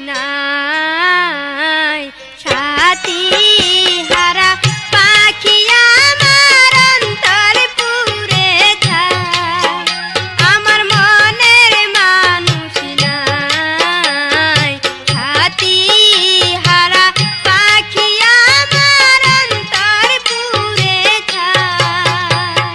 নাই সাথী হারা পাখি আমার অন্তর পুরে যায় আমার মনের মানুষ নাই সাথী হারা পাখি আমার অন্তর পুরে যায়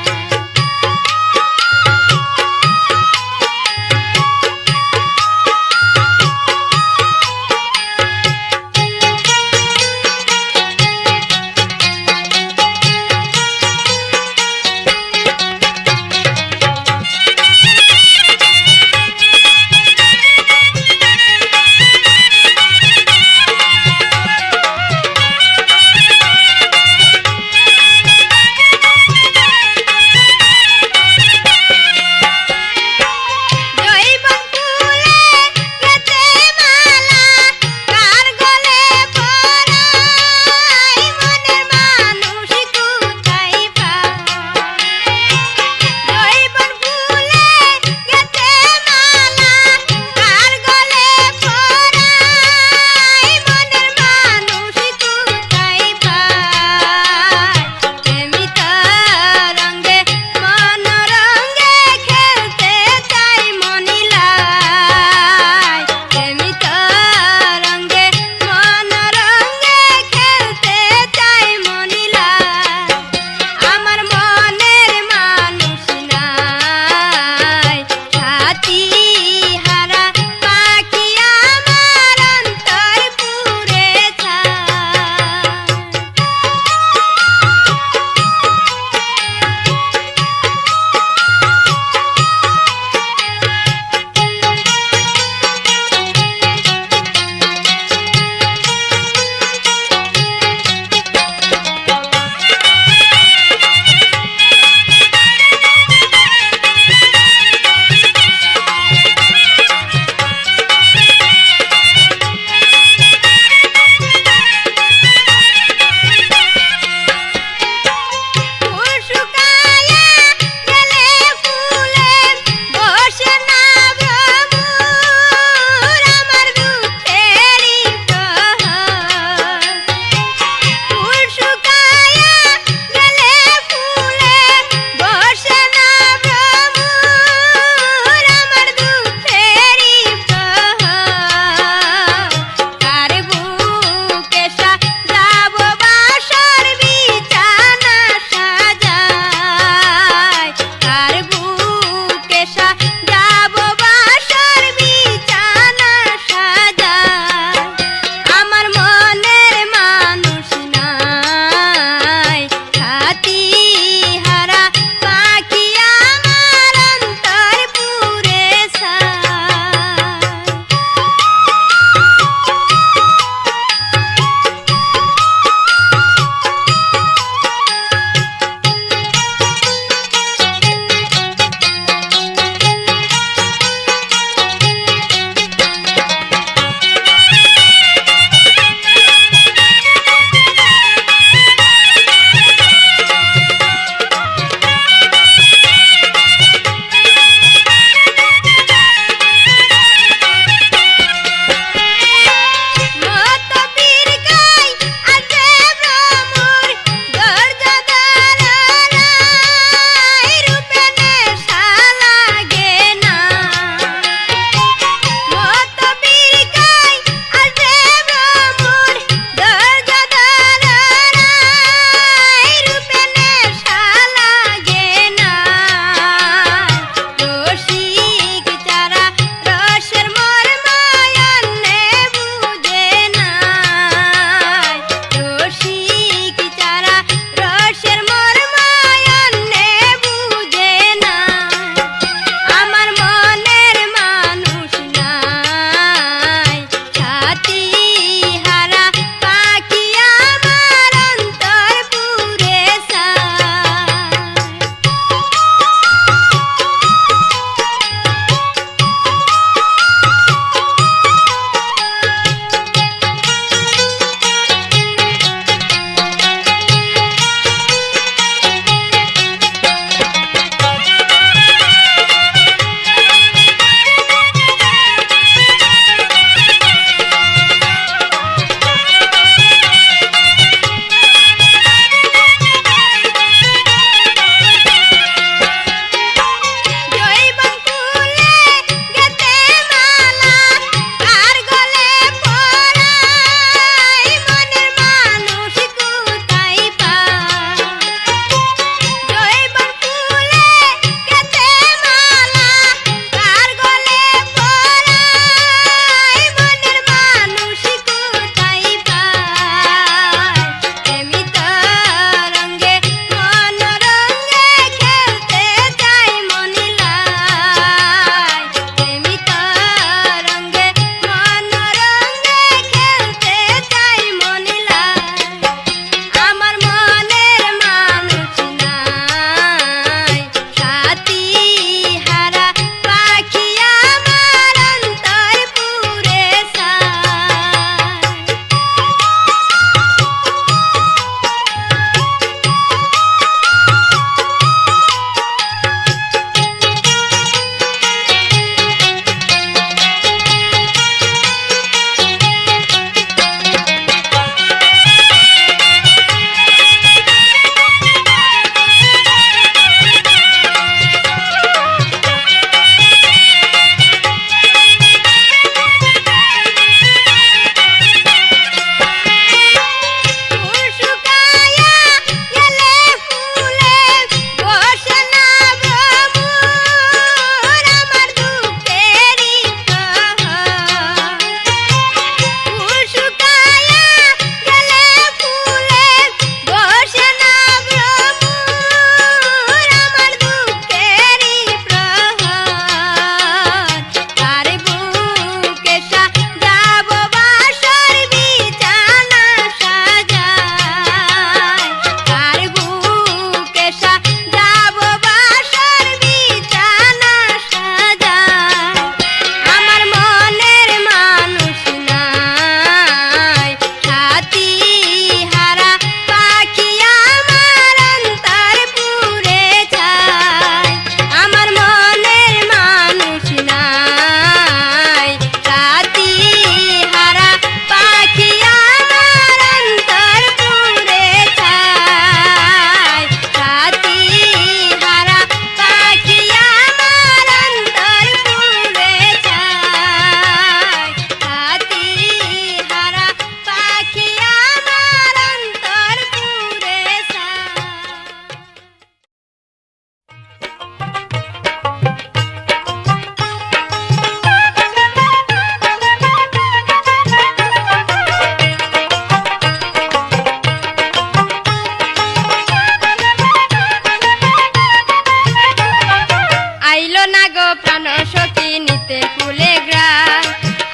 প্রাণ সখী নিতে কুলে গ্রাম,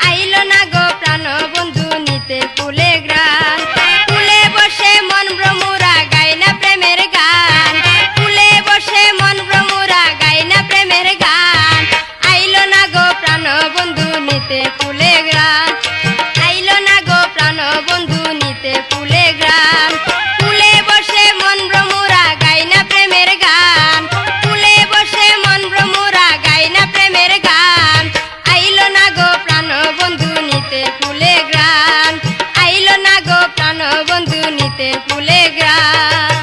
আইলো না গো প্রাণ বন্ধু নিতে কুলে গ্রাম। কুলে বসে মন ভ্রমরা গায় না প্রেমের গান, কুলে বসে মন ভ্রমরা গায় না প্রেমের গান। আইলো না গো প্রাণ বন্ধু নিতে কুলে গ্রাম, আইলো না গো প্রাণ বন্ধু নিতে কুলে গ্রাম। কুলে বসে মন ভ্রমরা গায় না প্রেমের গান, কুলে বসে মন ভ্রমরা গায় না প্রেমের গান। আইলো না গো প্রাণ বন্ধু নিতে কুলে গ্রাম, আইলো না গো প্রাণ বন্ধু নিতে কুলে গ্রাম।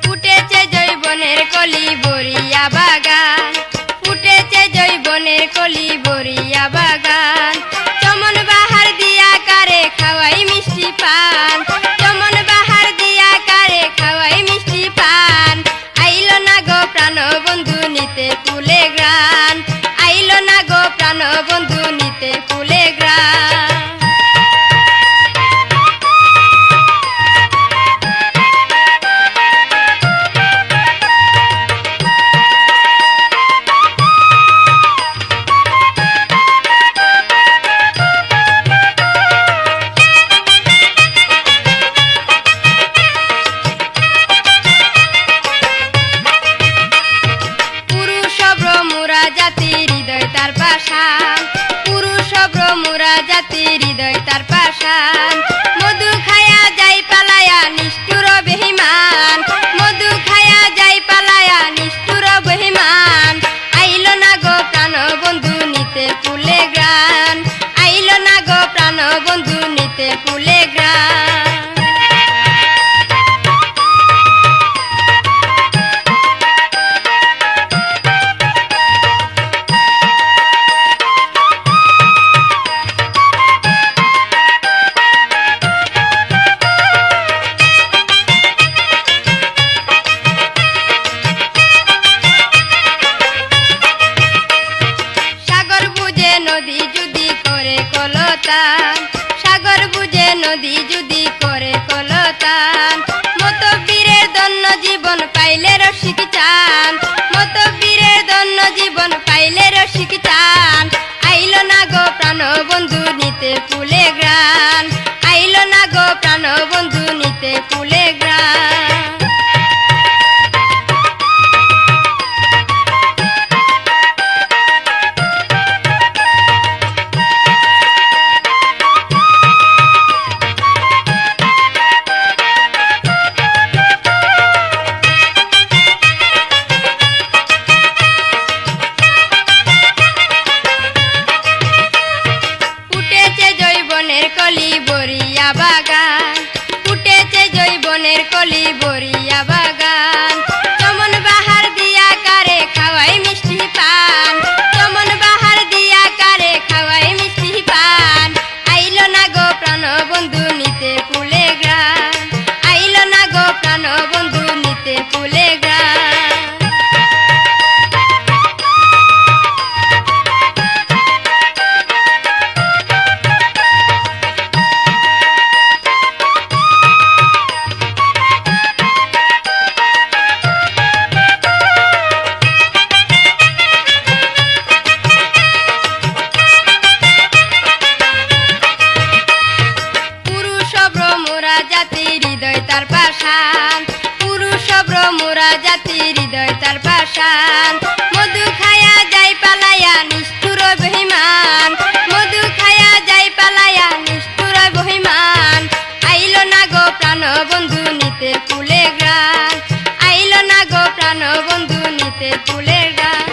ফুটেছে জৈবনের কলি বরিয়া বাগান, ফুটেছে জৈবনের কলি বরিয়া বাগান। চমন বাহার দিয়া কারে খাওয়াই মিষ্টি পান, চমন বাহার দিয়া কারে খাওয়াই মিষ্টি পান। আইলো না গো প্রাণ বন্ধু নিতে কুলে গ্রাম, আইলো না গো প্রাণ বন্ধু নিতে কুলে গ্রাম। পুরুষ ভ্রমরা জাতির হৃদয় তার পাষাণ, পুরুষ ভ্রমরা জাতির হৃদয় তার পাষাণ। মধু খায়া যাই পালায়া নিষ্ঠুর বেহিমান, মধু খায়া যাই পালায়া নিষ্ঠুর বেহিমান। আইলো না গো প্রাণ বন্ধু নিতে কুলে গ্রাম, আইলো না গো প্রাণ বন্ধু নিতে কুলে গ্রাম। সাগর বুঝে নদী যদি করে কলতান, সাগর বুঝে নদী যদি করে কলতান। মতবীরের দন্য জীবন পাইলে রসিক চান, মতবীরের দন্য জীবন পাইলে রসিক চান। আইলো না গো প্রাণ বন্ধু নিতে কুলে গ্রাম, আইলো না গো প্রাণ বন্ধু নিতে কুলে গ্রাম। ফুটেছে জৈবনের কলি বরিয়া বাগান, ফুটেছে জৈবনের কলি বরিয়া বাগান। চমন বাহার দিয়া কারে খাওয়াই মিষ্টি পান, চমন বাহার দিয়া কারে খাওয়াই মিষ্টি পান। আইলো না গো প্রাণ বন্ধু নিতে কুলে গ্রাম, আইলো না গো প্রাণ বন্ধু নিতে কুলে গ্রাম। পুরুষ ভ্রমরা জাতির হৃদয় তার পাষাণ, পুরুষ ভ্রমরা জাতির হৃদয় তার পাষাণ। মধু খায়া যাই পালায়া নিষ্ঠুর বেহিমান, মধু খায়া যাই পালায়া নিষ্ঠুর বেহিমান। আইলো না গো প্রাণ বন্ধু নিতে কুলে গ্রাম, আইলো না গো প্রাণ বন্ধু নিতে কুলে গ্রাম।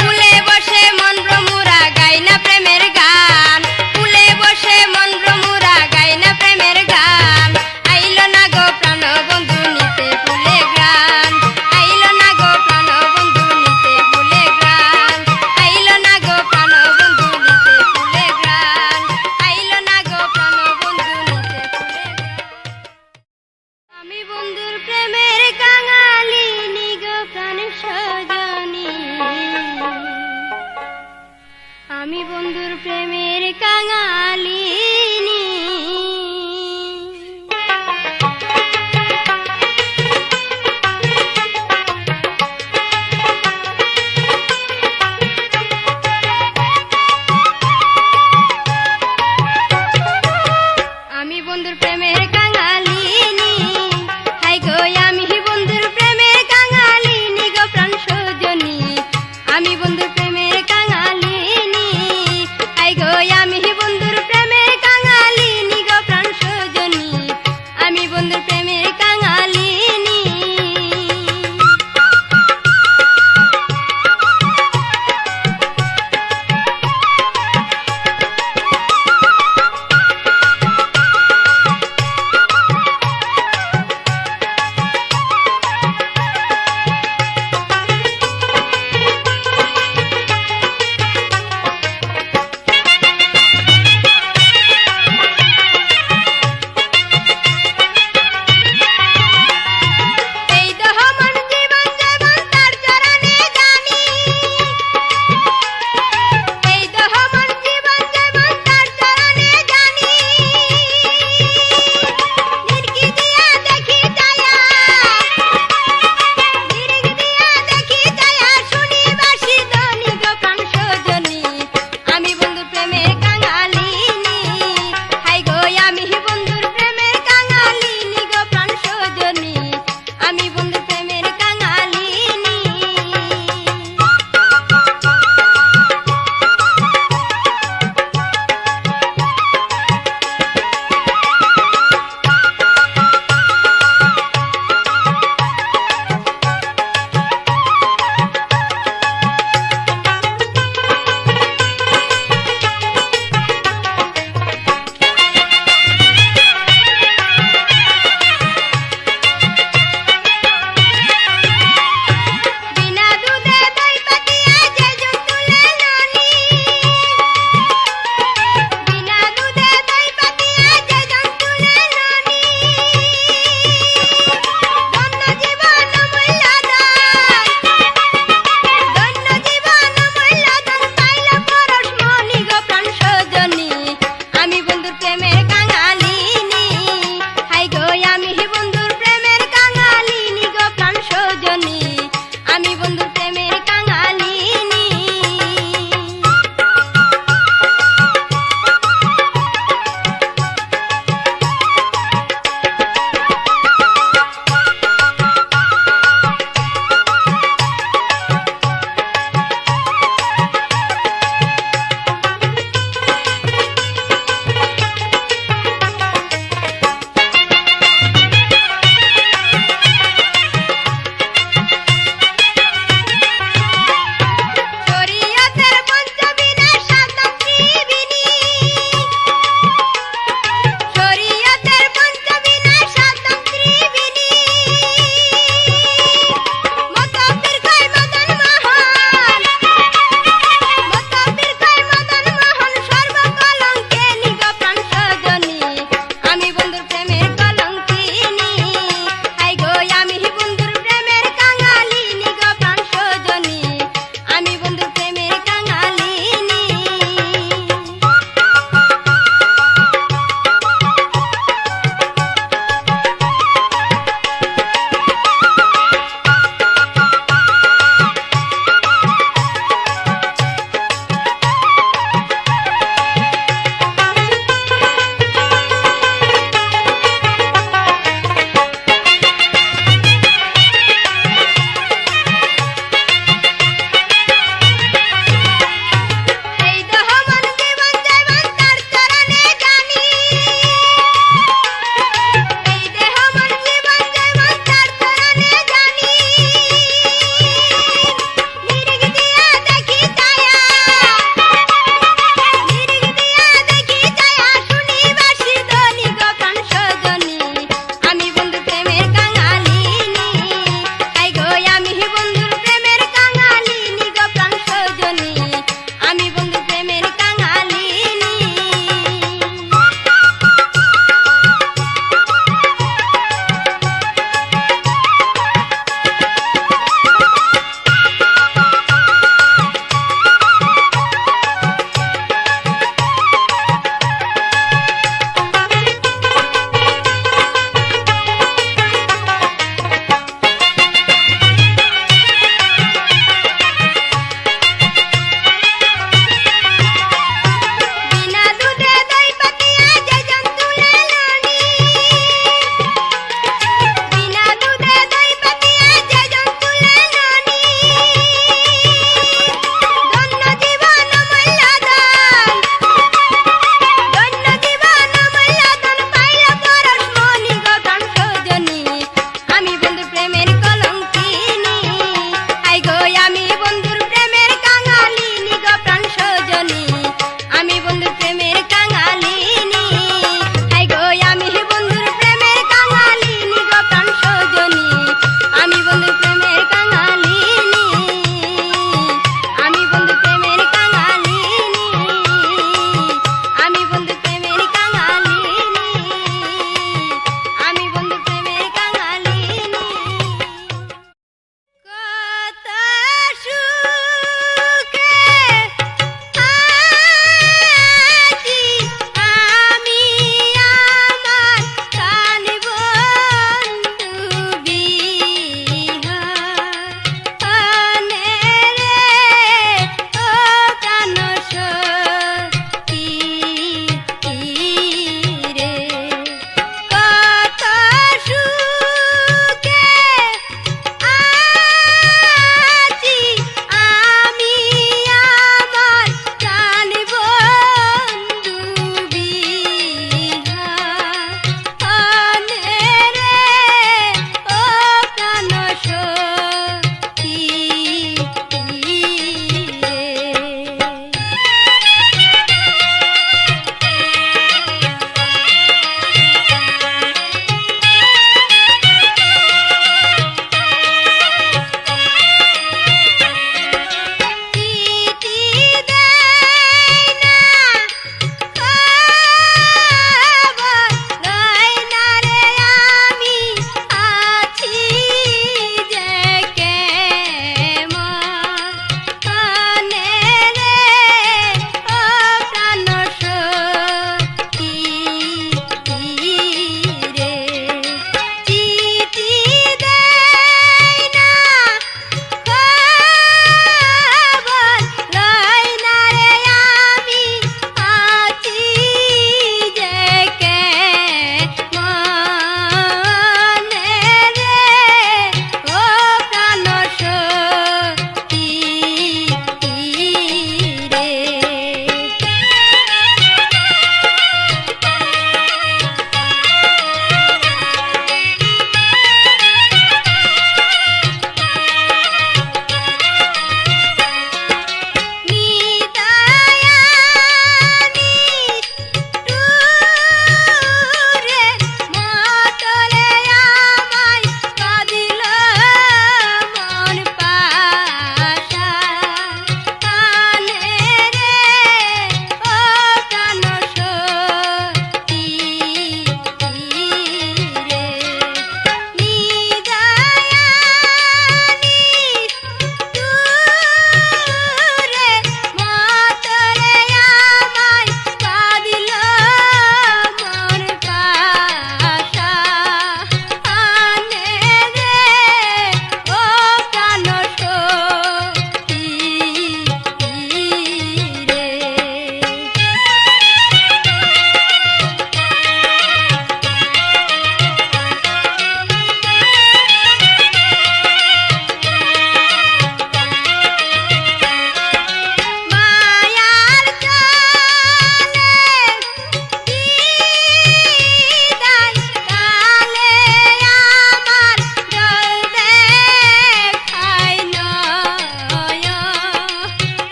কুলে বসে মন ভ্রমরা গায় না প্রেমের গান, কুলে বসে মন ভ্রমরা গায় না প্রেমের গান। আইলো না গো প্রাণ বন্ধু নিতে কুলে গ্রাম, আইলো না গো প্রাণ বন্ধু নিতে কুলে গ্রাম, আইলো না গো প্রাণ বন্ধু নিতে কুলে গ্রাম।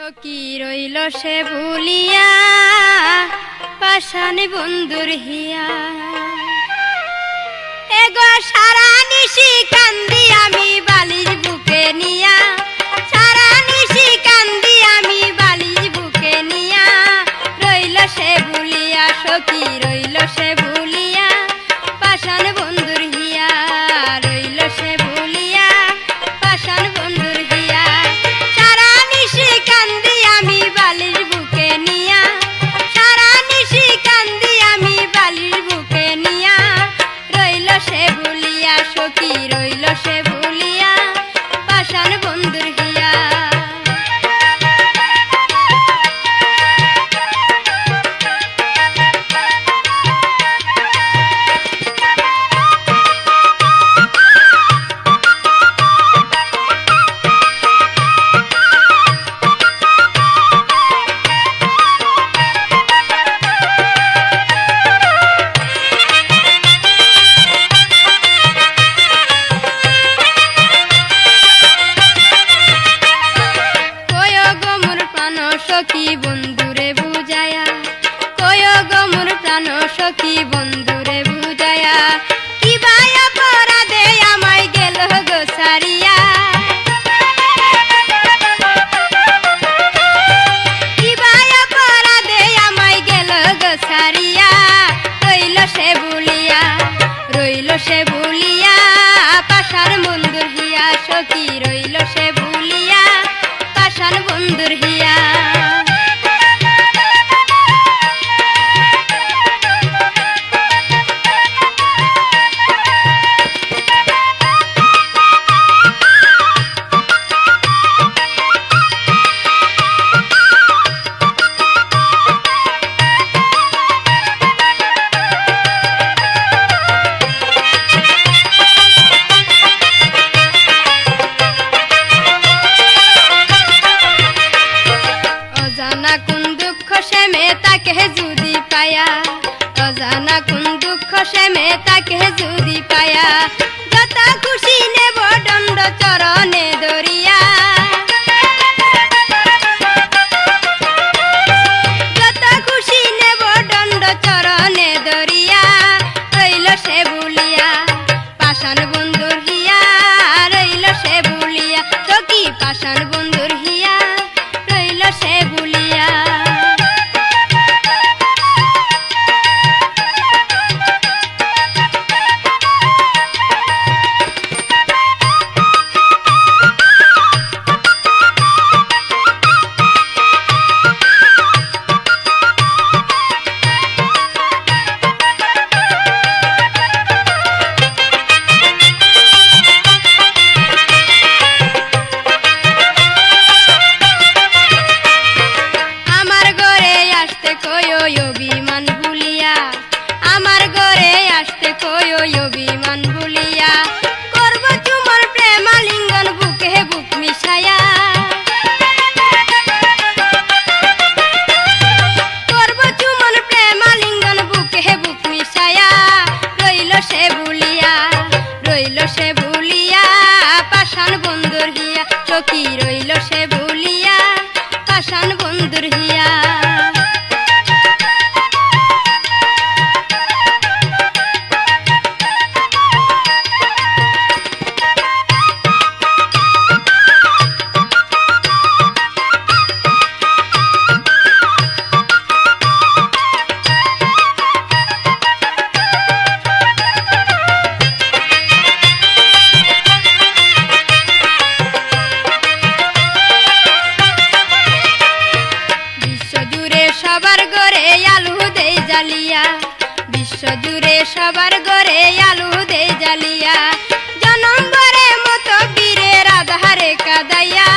সখী রইল সে ভুলিয়া পাষাণ বন্ধুর হিয়া এগো সারা নিশি কান্দি আমি বালিশ বুকে নিয়া সারা নিশি কান্দি আমি বালিশ বুকে নিয়া রইল সে ভুলিয়া সখী রইল সে ভুলিয়া পাষাণ বন্ধুর হিয়া রইল সে ভুলিয়া পাষাণ বন্ধুর হিয়া সারা নিশি কান্দি আমি বালিশ বুকে নিয়া সারা নিশি কান্দি আমি বালিশ বুকে নিয়া রইল সে ভুলিয়া সখী রইল সে ভুলিয়া পাষাণ বন্ধুর হিয়া সখী বন্ধুরে বুঝায়া কয় গো মোর প্রাণ সখী বন্ধুরে বুঝায়া কি ভাই অপরাধে আমায় গেল গো সারিয়া কি ভাই অপরাধে আমায় গেল গো সারিয়া রইল সে ভুলিয়া রইল সে ভুলিয়া পাষাণ বন্ধুর হিয়া সখী রইল সে ভুলিয়া পাষাণ বন্ধুর হিয়া যদি পায়া অজানা কোন দুঃখ সেমে তাকে যদি পায়া যত খুশি নেব দণ্ড চরণে দরিয়া যত খুশি নেব দণ্ড চরণে দরিয়া রইল সে ভুলিয়া পাষাণ বন্ধুর হিয়া রইল সে ভুলিয়া সখী পাষাণ বন্ধুর হিয়া রইল সে ভুলিয়া অভিমান ভুলিয়া আমার ঘরে আসতে কই অভিমান ভুলিয়া করব তোমার প্রেমালিঙ্গন বুকে বুক মিশায়া করব তোমার প্রেমালিঙ্গন বুকে বুক মিশায়া রইল সে ভুলিয়া রইল সে ভুলিয়া পাষাণ বন্ধুর হিয়া সখী রইল সে ভুলিয়া পাষাণ বন্ধুর হিয়া সবার ঘরে আলু দেই জ্বালিয়া বিশ্ব জুড়ে সবার ঘরে আলু দেই জ্বালিয়া জনম ভরে মতো বীরের আধারে কাদাইয়া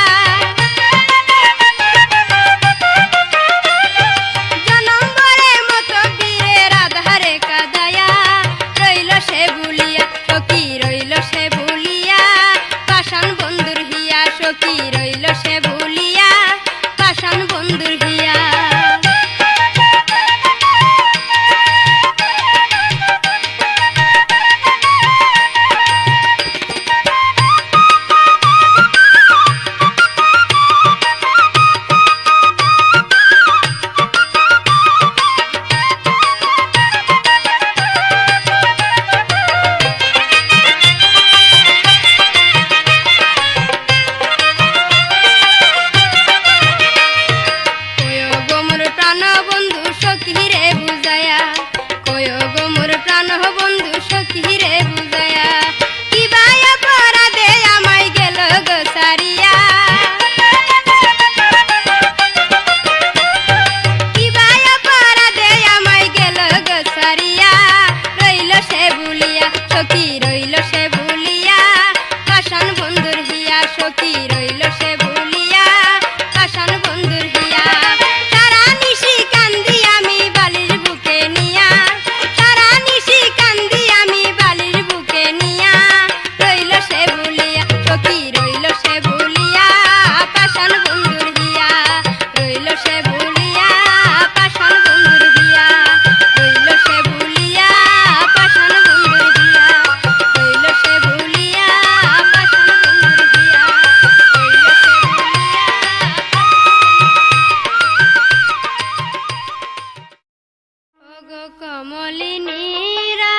জনম ভরে মতো বীরের আধারে কাদাইয়া রইল সে ভুলিয়া সখী রইল সে ভুলিয়া পাষাণ বন্ধুর হিয়া সখী রইল সে ভুলিয়া পাষাণ বন্ধুর হিয়া সখী রইল সে ভুলিয়া পাষাণ বন্ধুর হিয়া সারা নিশি কান্দি আমি বালির বুকে নিয়া সারা নিশি কান্দি আমি বালির বুকে নিয়া রইল সে ভুলিয়া সখী রইল সে ভুলিয়া পাষাণ বন্ধুর হিয়া রইল সে ভুলিয়া পাষাণ বন্ধুর হিয়া রইল সে ভুলিয়া পাষাণ বন্ধুর হিয়া রইল সে ভুলিয়া পাষাণ বন্ধুর হিয়া রইল সে ভুলিয়া ওগো কমলিনীরা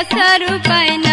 বছর উপায়